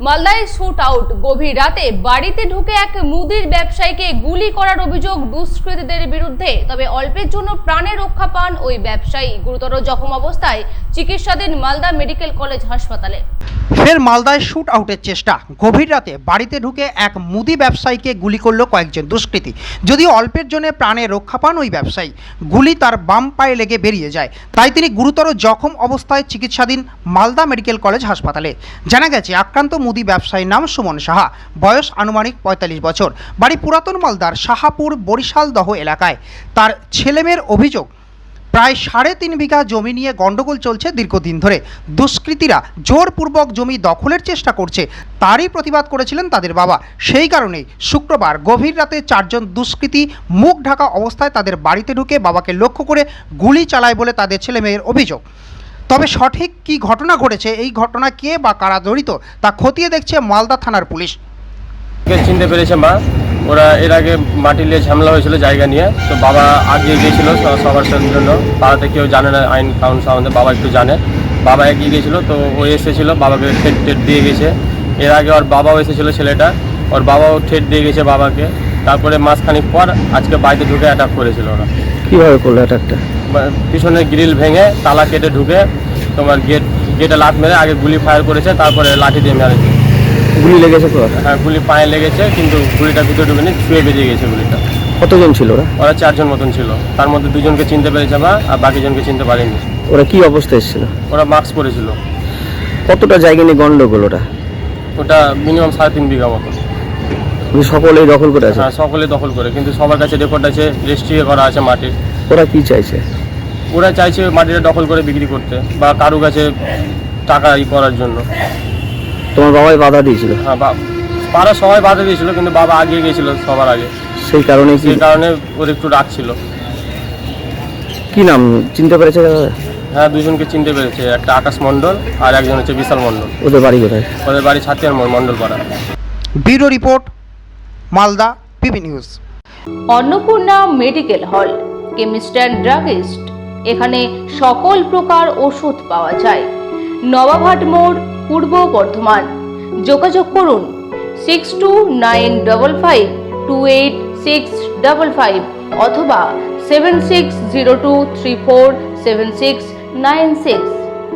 মালদায় shoot out. গভীর রাতে বাড়িতে ঢুকে এক মুদির ব্যবসায়ীকে গুলি করার অভিযোগ দুষ্কৃতীদের বিরুদ্ধে। তবে অল্পের জন্য প্রাণে রক্ষা পান ওই ব্যবসায়ী। গুরুতর জখম অবস্থায় চিকিৎসাধীন মালদা মেডিকেল কলেজ হাসপাতালে। ফের মালদায় শুট আউটের চেষ্টা। গভীর রাতে বাড়িতে ঢুকে এক মুদি ব্যবসায়ীকে গুলি করল কয়েকজন দুষ্কৃতী। যদিও অল্পের জন্য প্রাণে রক্ষা পান ওই ব্যবসায়ী, গুলি তার বাম পায়ে লেগে বেরিয়ে যায়, তাই তিনি গুরুতর জখম অবস্থায় চিকিৎসাধীন মালদা মেডিকেল কলেজ হাসপাতালে। জানা গেছে, আক্রান্ত মুদি ব্যবসায়ীর নাম সুমন সাহা, বয়স আনুমানিক ৪৫ বছর, বাড়ি পুরাতন মালদার শাহাপুর বরিশালদহ এলাকায়। তার ছেলেমেয়ের অভিযোগ, প্রায় ৩.৫ বিঘা জমি নিয়ে গন্ডগোল চলছে দীর্ঘদিন ধরে। দুষ্কৃতীরা জোরপূর্বক জমি দখলের চেষ্টা করছে, তারই প্রতিবাদ করেছিলেন তাদের বাবা। সেই কারণেই শুক্রবার গভীর রাতে ৪ জন দুষ্কৃতী মুখ ঢাকা অবস্থায় তাদের বাড়িতে ঢুকে বাবাকে লক্ষ্য করে গুলি চালায় বলে তাদের ছেলেমেয়ের অভিযোগ। তবে সঠিক কী ঘটনা ঘটেছে, এই ঘটনা কে বা কারা জড়িত তা খতিয়ে দেখছে মালদা থানার পুলিশ। চিনতে পেরেছে মা, ওরা এর আগে মাটি নিয়ে ঝামেলা হয়েছিল জায়গা নিয়ে, তো বাবা আগিয়ে গিয়েছিল সবার জন্য। পাড়াতে কেউ জানে না আইন কানুন সম্বন্ধে, বাবা একটু জানে। বাবা এগিয়ে গিয়েছিলো, তো ও এসেছিলো, বাবাকে ঠেট দিয়ে গেছে। এর আগে ওর বাবাও এসেছিলো, ছেলেটা, ওর বাবাও ঠেট দিয়ে গেছে বাবাকে। তারপরে মাসখানিক পর আজকে বাড়িতে ঢুকে অ্যাটাক করেছিল ওরা। কীভাবে করলো অ্যাটাকটা? পিছনে গ্রিল ভেঙে তালা কেটে ঢুকে তোমার গেটে লাত মেরে আগে গুলি ফায়ার করেছে, তারপরে লাঠি দিয়ে মেরেছে। গুলি লেগেছে তো? হ্যাঁ, গুলি পায়ে লেগেছে, কিন্তু গুলিটা ভিতরে ঢুকেনি, ছুঁয়ে বেরিয়ে গেছে গুলিটা। কতজন ছিল ওরা? ওরা 4 জন মতন ছিল, তার মধ্যে 2 জনকে চিনতে পেরেছে মা, আর বাকি জনকে চিনতে পারেনি। ওরা কি অবস্থায় এসেছিল? ওরা মাস্ক পরেছিল। কতটা জায়গা নিয়ে গন্ডগোল ওটা? ওটা মিনিমাম 3.5 বিঘা মতো। সকলেই দখল করে আছে? হ্যাঁ, সকলে দখল করে, কিন্তু সবার কাছে রেকর্ড আছে, রেজিস্ট্রি করা আছে মাটির। ওরা কি চাইছে? ওরা চাইছে মাটিটা দখল করে বিক্রি করতে বা কারো কাছে টাকা করার জন্য। তোমার বাবাই বাধা দিয়েছিল? হ্যাঁ, পাড়া সবাই বাধা দিয়েছিল, কিন্তু বাবা আগিয়ে গিয়েছিল সবার আগে, সেই কারণে ওর একটু রাগ ছিল। কি নাম চিনতে পেরেছে? হ্যাঁ, 2 জনকে চিনতে পেরেছে, একটা আকাশ মণ্ডল আর একজন হচ্ছে বিশাল মণ্ডল। ওদের বাড়ি কোথায়? ওদের বাড়ি ছাতিয়ার মণ্ডল পাড়া। Bureau report, Malda PB news. Annapurna medical hall, chemist and druggist. এখানে সকল প্রকার ওষুধ পাওয়া যায়। নবাবহাট মোড়, পূর্ব বর্ধমান। যোগাযোগ করুন 6295528655 অথবা 7602347696।